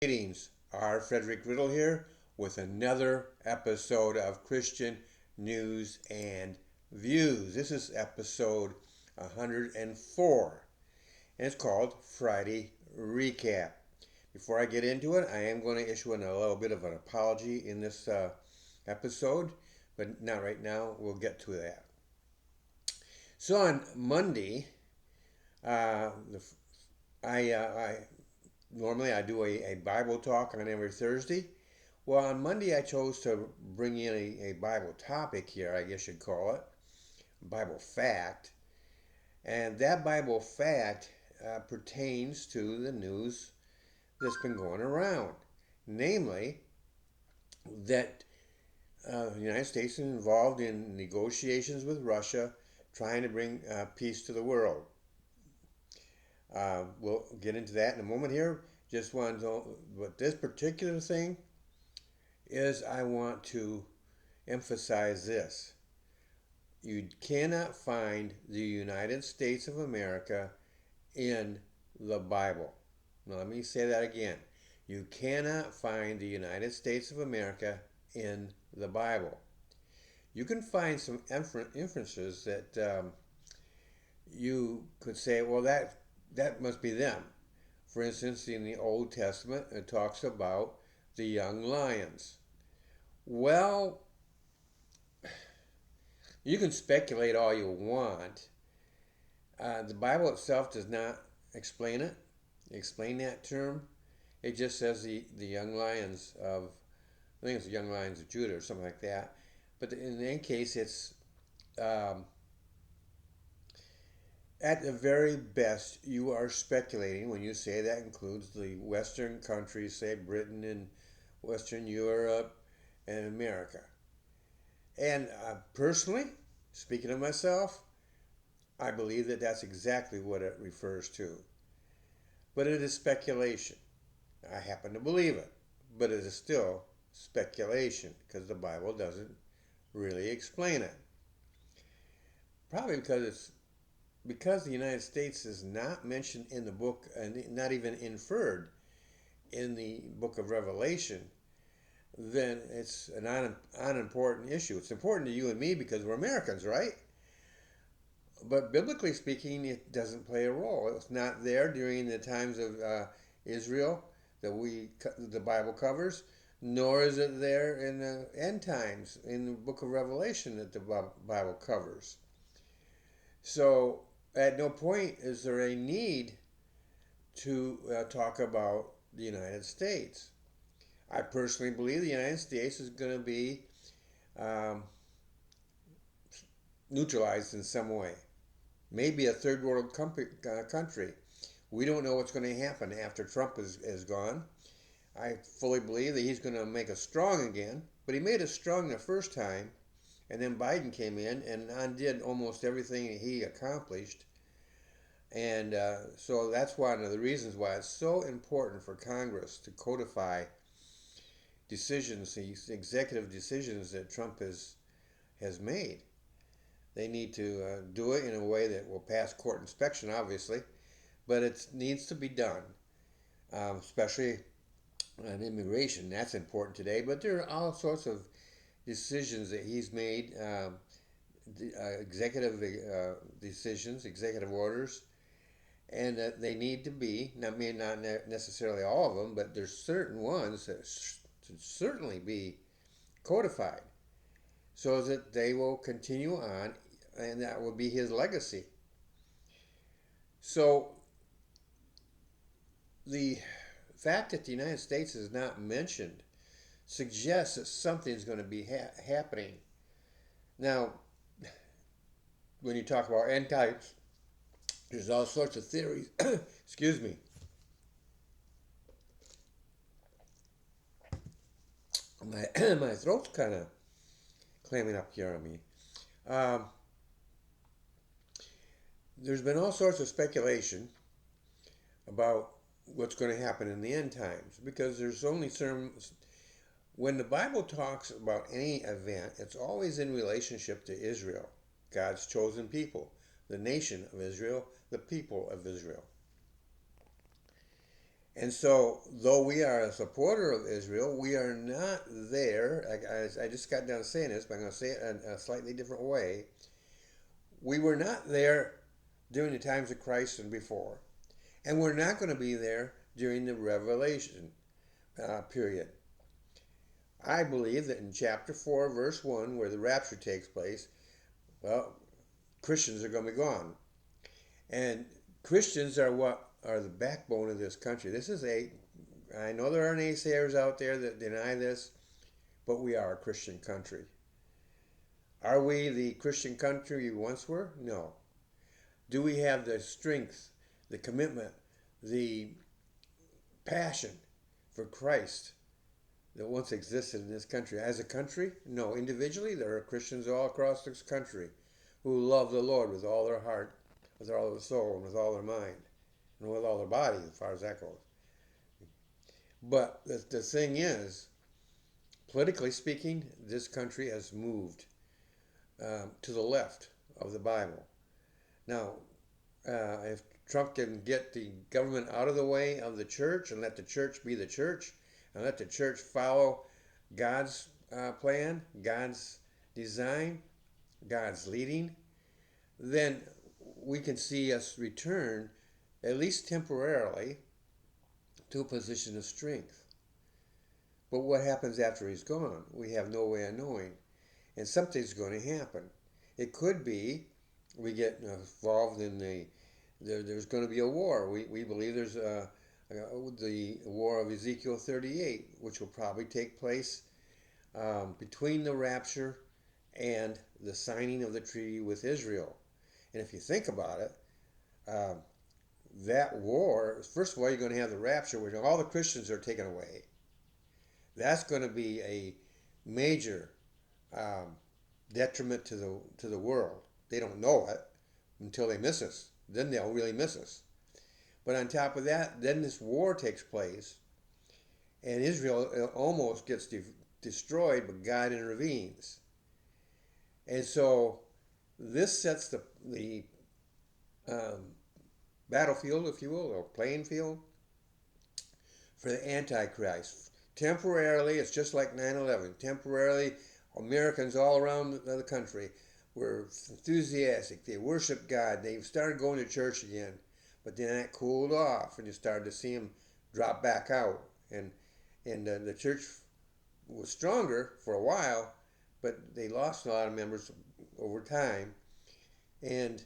Greetings, R. Frederick Riddle here with another episode of Christian News and Views. This is episode 104 and it's called Friday Recap. Before I get into it, I am going to issue a little bit of an apology in this episode, but not right now. We'll get to that. So on Monday, uh, the, I normally I do a Bible talk on every Thursday. Well, on Monday I chose to bring in a Bible topic here, I guess you'd call it, Bible fact. And that Bible fact pertains to the news that's been going around. Namely, that the United States is involved in negotiations with Russia trying to bring peace to the world. We'll get into that in a moment here. Just want to know what this particular thing is. I want to emphasize this. You cannot find the United States of America in the Bible. Now, let me say that again. You cannot find the United States of America in the Bible. You can find some inferences that you could say, well, that must be them. For instance, in the Old Testament, it talks about the young lions. Well, you can speculate all you want. The Bible itself does not explain that term. It just says the young lions of, I think it's the young lions of Judah or something like that. But in any case, it's at the very best, you are speculating when you say that includes the Western countries, say Britain and Western Europe and America. And personally, speaking of myself, I believe that that's exactly what it refers to. But it is speculation. I happen to believe it, but it is still speculation because the Bible doesn't really explain it. Probably because the United States is not mentioned in the book and not even inferred in the book of Revelation, then it's an unimportant issue. It's important to you and me because we're Americans, right? But biblically speaking, it doesn't play a role. It's not there during the times of Israel that the Bible covers, nor is it there in the end times in the book of Revelation that the Bible covers. So at no point is there a need to talk about the United States. I personally believe the United States is going to be um, neutralized in some way. Maybe a third world country. We don't know what's going to happen after Trump is gone. I fully believe that he's going to make us strong again, but he made us strong the first time, and then Biden came in and undid almost everything he accomplished. And so that's one of the reasons why it's so important for Congress to codify decisions, these executive decisions that Trump has made. They need to do it in a way that will pass court inspection, obviously, but it needs to be done, especially on immigration. That's important today, but there are all sorts of decisions that he's made, executive decisions, executive orders, and that they need to be, not necessarily all of them, but there's certain ones that should certainly be codified so that they will continue on, and that will be his legacy. So the fact that the United States is not mentioned suggests that something's going to be happening. Now, when you talk about end times, there's all sorts of theories. Excuse me. My throat's kind of clamming up here on me. Um, there's been all sorts of speculation about what's going to happen in the end times because there's only certain. When the Bible talks about any event, it's always in relationship to Israel, God's chosen people, the nation of Israel, the people of Israel. And so, though we are a supporter of Israel, we are not there. I just got done saying this, but I'm going to say it in a slightly different way. We were not there during the times of Christ and before, and we're not going to be there during the Revelation period. I believe that in chapter 4, verse 1, where the rapture takes place, well, Christians are going to be gone. And Christians are what are the backbone of this country. I know there are naysayers out there that deny this, but we are a Christian country. Are we the Christian country we once were? No. Do we have the strength, the commitment, the passion for Christ that once existed in this country? As a country? No. Individually, there are Christians all across this country who love the Lord with all their heart, with all their soul, and with all their mind, and with all their body, as far as that goes. But the thing is, politically speaking, this country has moved to the left of the Bible. Now, if Trump can get the government out of the way of the church and let the church be the church and let the church follow God's plan, God's design, God's leading, then we can see us return, at least temporarily, to a position of strength. But what happens after he's gone? We have no way of knowing. And something's going to happen. It could be we get involved in there's going to be a war. We believe there's the war of Ezekiel 38, which will probably take place between the rapture and the signing of the treaty with Israel. And if you think about it, um, that war, first of all, you're going to have the rapture where all the Christians are taken away. That's going to be a major um, detriment to the world. They don't know it until they miss us. Then they'll really miss us. But on top of that, then this war takes place, and Israel almost gets destroyed, but God intervenes. And so this sets the um, battlefield, if you will, or playing field for the Antichrist. Temporarily, it's just like 9/11. Temporarily, Americans all around the country were enthusiastic. They worshiped God. They started going to church again. But then that cooled off, and you started to see them drop back out. And the church was stronger for a while, but they lost a lot of members over time. And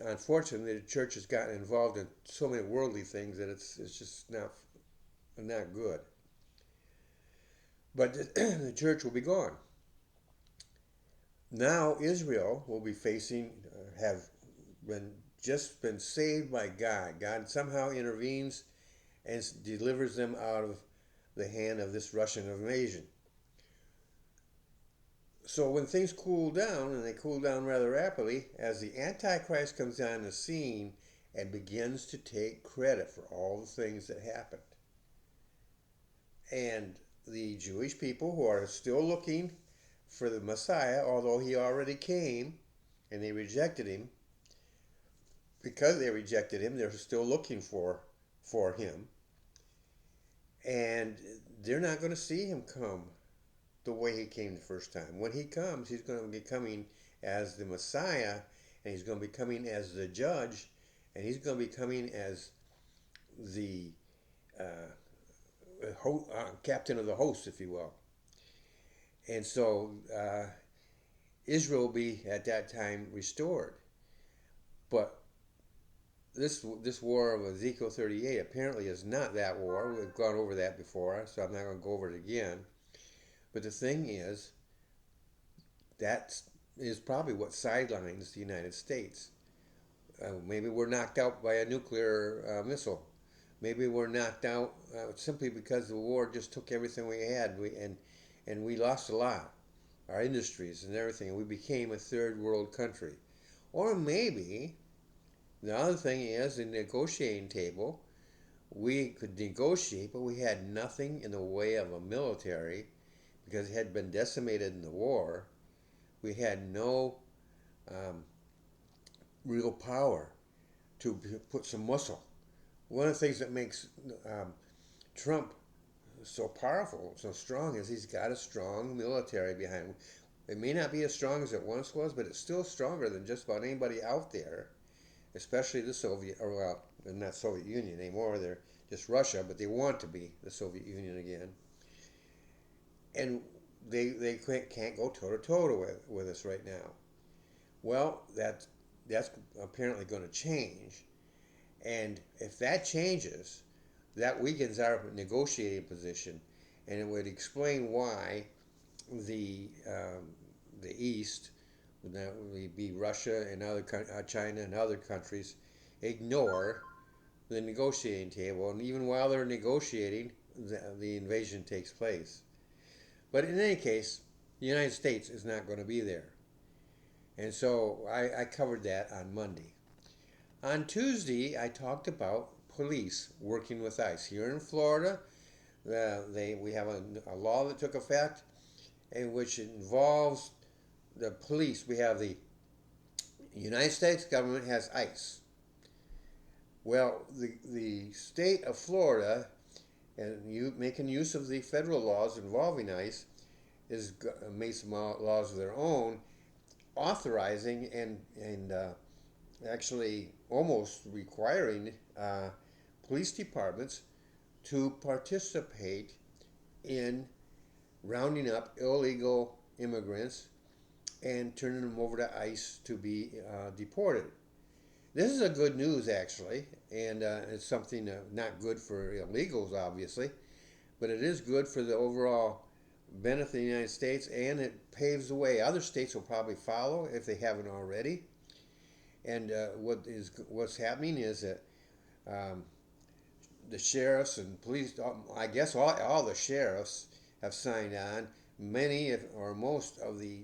unfortunately, the church has gotten involved in so many worldly things that it's just not good. But the church will be gone. Now Israel will be have been just been saved by God. God somehow intervenes and delivers them out of the hand of this Russian invasion. So when things cool down, and they cool down rather rapidly, as the Antichrist comes on the scene and begins to take credit for all the things that happened, and the Jewish people who are still looking for the Messiah, although he already came and they rejected him, because they rejected him, they're still looking for him, and they're not going to see him come the way he came the first time. When he comes, he's going to be coming as the Messiah, and he's going to be coming as the judge, and he's going to be coming as the captain of the host, if you will. And so Israel will be at that time restored. But this war of Ezekiel 38 apparently is not that war. We've gone over that before, so I'm not going to go over it again. But the thing is, that is probably what sidelines the United States. Maybe we're knocked out by a nuclear missile. Maybe we're knocked out simply because the war just took everything we had, and we lost a lot, our industries and everything, and we became a third world country. Or maybe the other thing is, the negotiating table, we could negotiate, but we had nothing in the way of a military because it had been decimated in the war. We had no real power to put some muscle one of the things that makes um, Trump so powerful, so strong, is he's got a strong military behind him. It may not be as strong as it once was, but it's still stronger than just about anybody out there, especially the Soviet, or well, they're not Soviet Union anymore. They're just Russia, but they want to be the Soviet Union again. And they can't go toe to toe with us right now. Well, that's apparently going to change. And if that changes, that weakens our negotiating position, and it would explain why the the East, that would be Russia and China and other countries, ignore the negotiating table, and even while they're negotiating, the invasion takes place. But in any case, the United States is not going to be there, and so I covered that on Monday. On Tuesday, I talked about police working with ICE here in Florida. We have a law that took effect in which it involves the police. We have the United States government has ICE. Well, the state of Florida, and you making use of the federal laws involving ICE, is made some laws of their own, authorizing and actually almost requiring police departments to participate in rounding up illegal immigrants and turning them over to ICE to be deported. This is a good news, actually, and it's something not good for illegals, obviously, but it is good for the overall benefit of the United States, and it paves the way. Other states will probably follow if they haven't already. And what's happening is that um, the sheriffs and police, I guess all the sheriffs have signed on. Many or most of the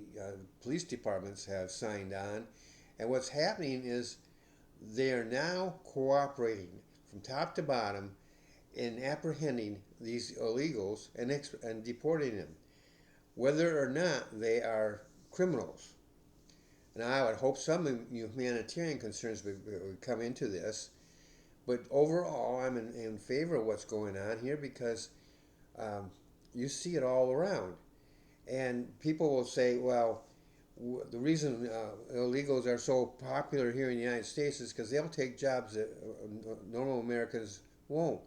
police departments have signed on. And what's happening is they are now cooperating from top to bottom in apprehending these illegals and deporting them, whether or not they are criminals. And I would hope some humanitarian concerns would come into this. But overall, I'm in favor of what's going on here because um, you see it all around. And people will say, well, the reason illegals are so popular here in the United States is because they'll take jobs that normal Americans won't.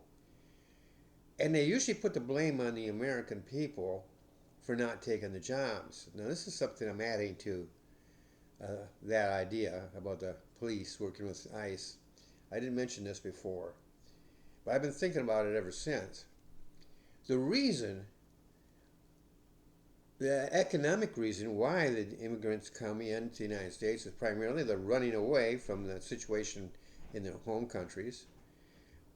And they usually put the blame on the American people for not taking the jobs. Now, this is something I'm adding to that idea about the police working with ICE. I didn't mention this before, but I've been thinking about it ever since. The reason, the economic reason why the immigrants come into the United States is primarily they're running away from the situation in their home countries,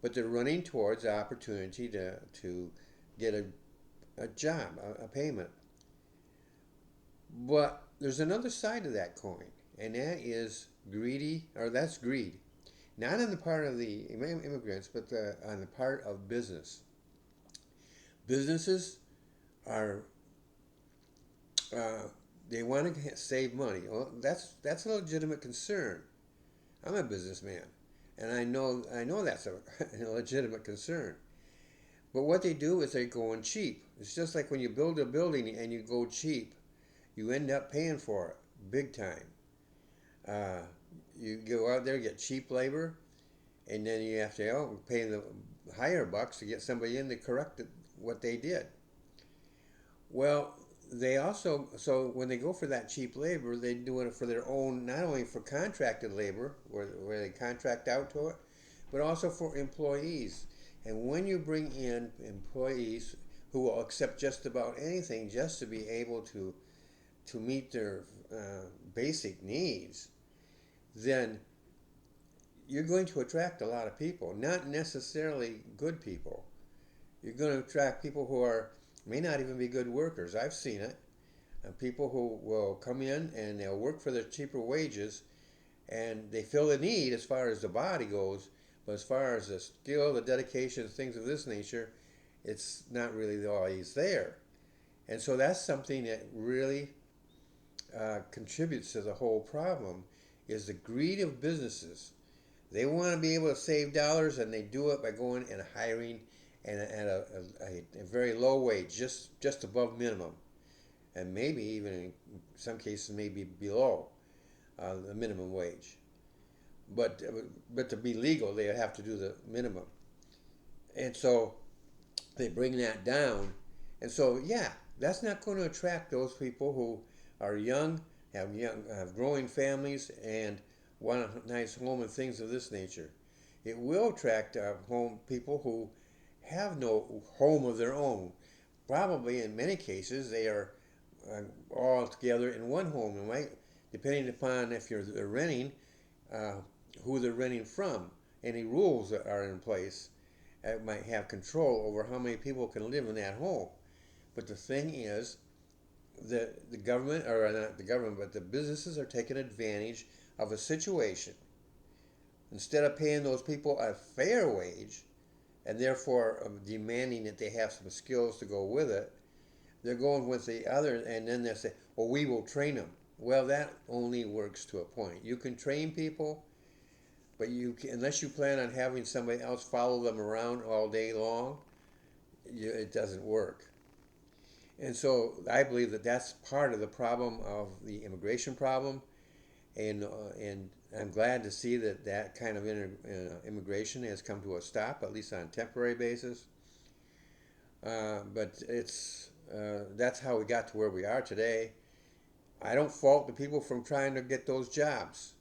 but they're running towards the opportunity to get a job, a payment. But there's another side of that coin, and that is that's greed. Not on the part of the immigrants, but on the part of business. Businesses are, uh, they want to save money. Well, that's a legitimate concern. I'm a businessman, and I know that's a legitimate concern. But what they do is they go on cheap. It's just like when you build a building and you go cheap, you end up paying for it big time. Uh, you go out there, get cheap labor, and then you have to pay the higher bucks to get somebody in to correct what they did. Well, they also, so when they go for that cheap labor, they do it for their own, not only for contracted labor, where they contract out to it, but also for employees. And when you bring in employees who will accept just about anything just to be able to meet their basic needs, then you're going to attract a lot of people, not necessarily good people. You're going to attract people who may not even be good workers. I've seen it. People who will come in and they'll work for their cheaper wages, and they fill the need as far as the body goes, but as far as the skill, the dedication, things of this nature, it's not really always there. And so that's something that really contributes to the whole problem, is the greed of businesses. They want to be able to save dollars, and they do it by going and hiring and at a very low wage, just above minimum, and maybe even in some cases maybe below the minimum wage. But but to be legal, they have to do the minimum, and so they bring that down, and so yeah, that's not going to attract those people who are young, have growing families, and want a nice home and things of this nature. It will attract home people who have no home of their own. Probably in many cases they are all together in one home, and might, depending upon if they're renting, uh, who they're renting from, any rules that are in place might have control over how many people can live in that home. But the thing is, the government, or not the government, but the businesses are taking advantage of a situation. Instead of paying those people a fair wage, and therefore demanding that they have some skills to go with it, they're going with the other, and then they say, well, we will train them. Well, that only works to a point. You can train people, but unless you plan on having somebody else follow them around all day long, it doesn't work. And so I believe that that's part of the problem of the immigration problem, and I'm glad to see that that kind of immigration has come to a stop, at least on a temporary basis. But it's that's how we got to where we are today. I don't fault the people from trying to get those jobs.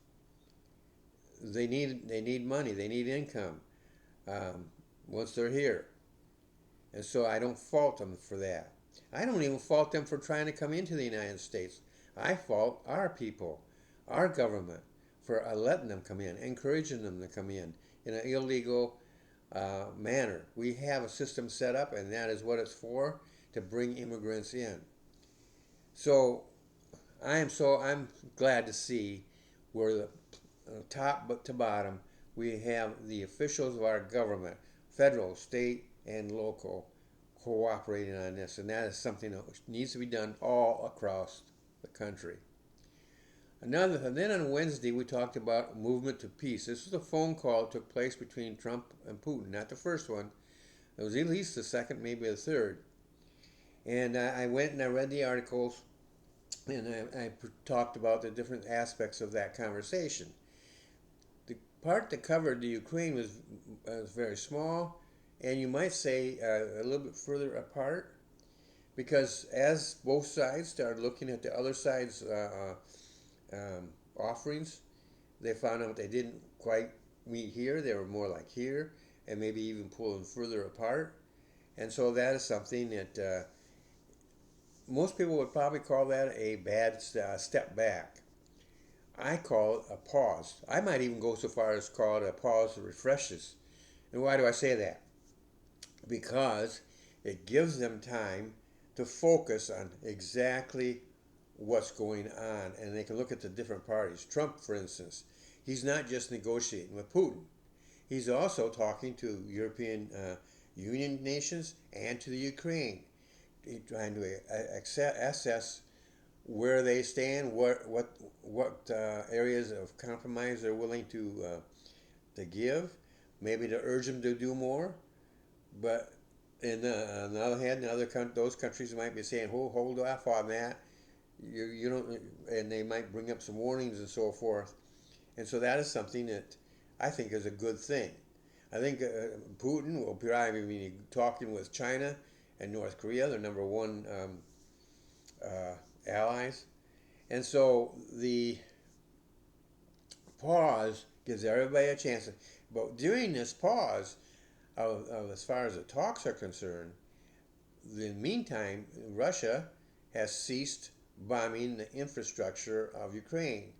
They need money, they need income um, once they're here, and so I don't fault them for that. I don't even fault them for trying to come into the United States. I fault our people, our government, for letting them come in, encouraging them to come in an illegal manner. We have a system set up, and that is what it's for, to bring immigrants in. So I'm glad to see where the top to bottom we have the officials of our government, federal, state, and local, cooperating on this, and that is something that needs to be done all across the country. And then on Wednesday we talked about movement to peace. This was a phone call that took place between Trump and Putin, not the first one. It was at least the second, maybe the third. And I went and I read the articles, and I talked about the different aspects of that conversation. The part that covered the Ukraine was very small, and you might say a little bit further apart, because as both sides started looking at the other side's offerings, they found out they didn't quite meet here. They were more like here, and maybe even pulling further apart. And so that is something that most people would probably call that a bad step back. I call it a pause. I might even go so far as call it a pause that refreshes. And why do I say that? Because it gives them time to focus on exactly what's going on, and they can look at the different parties. Trump, for instance, he's not just negotiating with Putin. He's also talking to European Union nations and to the Ukraine, trying to assess where they stand, what areas of compromise they're willing to give, maybe to urge them to do more. But on the other hand, those countries might be saying, hold off on that. You don't, and they might bring up some warnings and so forth. And so that is something that I think is a good thing. I think Putin will probably be talking with China and North Korea, their number one allies. And so the pause gives everybody a chance. But during this pause, as far as the talks are concerned, in the meantime, Russia has ceased bombing the infrastructure of Ukraine.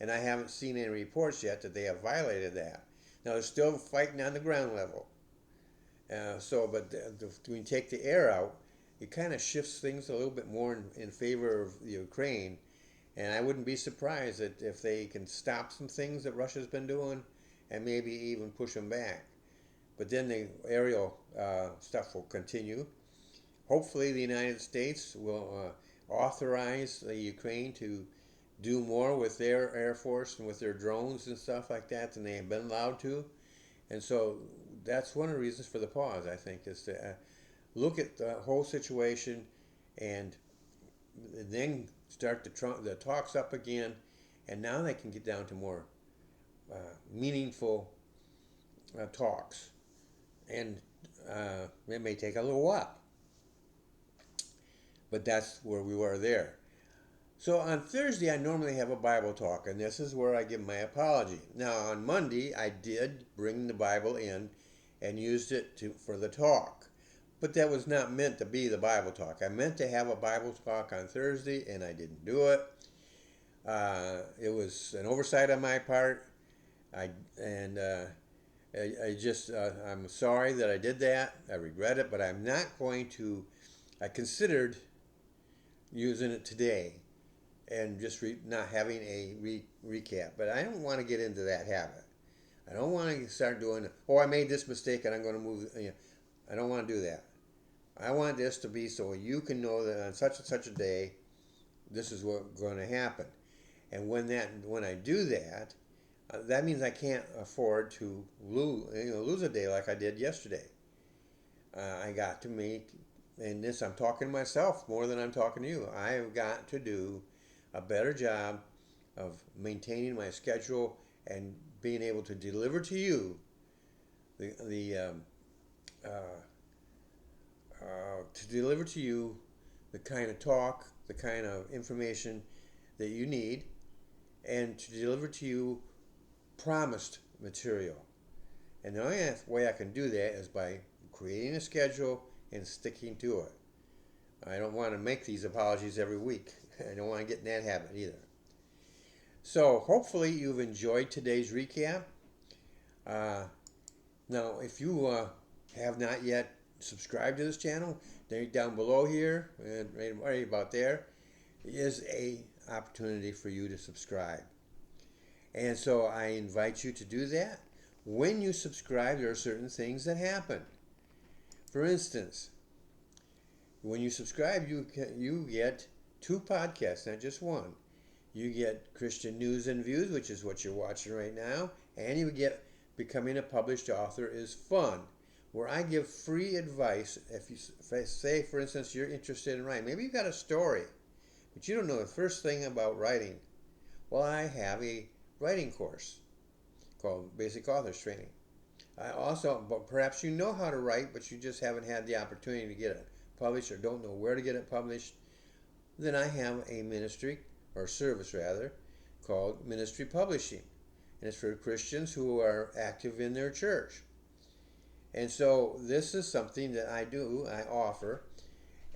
And I haven't seen any reports yet that they have violated that. Now, they're still fighting on the ground level. But when you take the air out, it kind of shifts things a little bit more in favor of the Ukraine. And I wouldn't be surprised that if they can stop some things that Russia's been doing and maybe even push them back. But then the aerial stuff will continue. Hopefully the United States will authorize the Ukraine to do more with their Air Force and with their drones and stuff like that than they have been allowed to. And so that's one of the reasons for the pause, I think, is to look at the whole situation and then start the talks up again. And now they can get down to more uh, meaningful talks. And it may take a little while, but that's where we were there. So on Thursday, I normally have a Bible talk, and this is where I give my apology. Now, on Monday, I did bring the Bible in and used it for the talk, but that was not meant to be the Bible talk. I meant to have a Bible talk on Thursday, and I didn't do it. It was an oversight on my part. I and I just I'm sorry that I did that. I regret it, but I'm not going to. I considered using it today and just not having a recap. But I don't want to get into that habit. I don't want to start doing, oh, I made this mistake and I'm going to move. I don't want to do that. I want this to be so you can know that on such and such a day, this is what's going to happen. And when I do that, that means I can't afford to lose a day like I did yesterday. I got to make, and this I'm talking to myself more than I'm talking to you. I've got to do a better job of maintaining my schedule and being able to deliver to you uh, to deliver to you the kind of talk, the kind of information that you need, and to deliver to you promised material. And the only way I can do that is by creating a schedule and sticking to it. I don't want to make these apologies every week. I don't want to get in that habit either. So hopefully you've enjoyed today's recap. Uh, Now, if you have not yet subscribed to this channel, down below here, right about there, is a opportunity for you to subscribe. And so I invite you to do that. When you subscribe, there are certain things that happen. For instance, when you subscribe, you get 2 podcasts, not just one. You get Christian News and Views, which is what you're watching right now, and you get Becoming a Published Author is Fun, where I give free advice. If I say, for instance, you're interested in writing, maybe you've got a story, but you don't know the first thing about writing. Well, I have a writing course called Basic Authors Training. But perhaps you know how to write, but you just haven't had the opportunity to get it published or don't know where to get it published. Then I have a ministry, or service rather, called Ministry Publishing. And it's for Christians who are active in their church. And so this is something that I offer.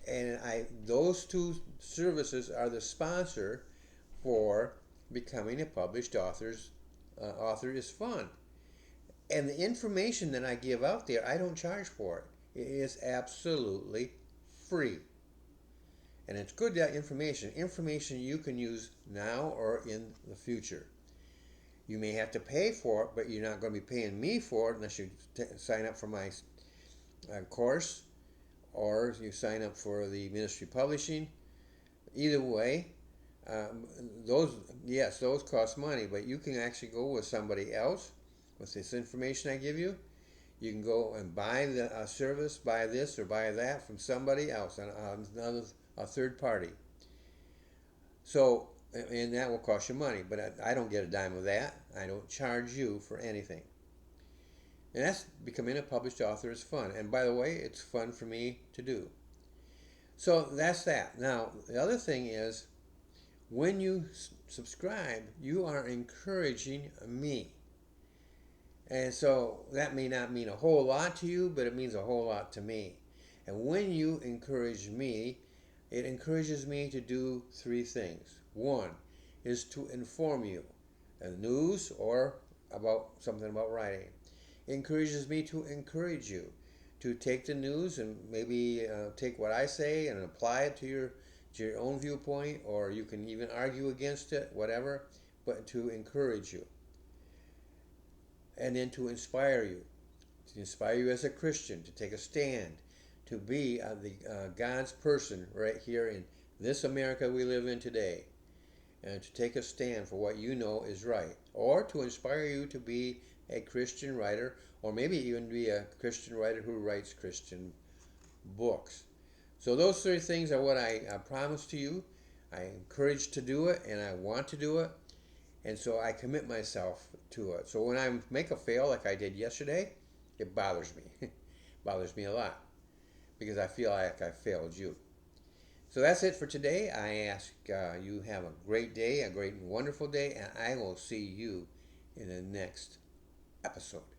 And those 2 services are the sponsor for Becoming a Published Author is Fun. And the information that I give out there, I don't charge for it. It is absolutely free. And it's good that information you can use now or in the future. You may have to pay for it, but you're not going to be paying me for it unless you sign up for my course or you sign up for the ministry publishing. Either way, those cost money, but you can actually go with somebody else with this information I give you. You can go and buy the service, buy this or buy that from somebody else, a third party. So, and that will cost you money, but I don't get a dime of that. I don't charge you for anything. And that's Becoming a Published Author is Fun. And by the way, it's fun for me to do. So that's that. Now, the other thing is, when you subscribe, you are encouraging me. And so that may not mean a whole lot to you, but it means a whole lot to me. And when you encourage me, it encourages me to do 3 things. One is to inform you, news or about something about writing. It encourages me to encourage you to take the news and maybe take what I say and apply it to your own viewpoint, or you can even argue against it, whatever, but to encourage you. And then to inspire you as a Christian, to take a stand, to be God's person right here in this America we live in today. and to take a stand for what you know is right, or to inspire you to be a Christian writer, or maybe even be a Christian writer who writes Christian books. So those three things are what I promise to you. I encourage to do it, and I want to do it, and so I commit myself to it. So when I make a fail like I did yesterday, it bothers me. It bothers me a lot because I feel like I failed you. So that's it for today. I ask you have a great day, a great and wonderful day, and I will see you in the next episode.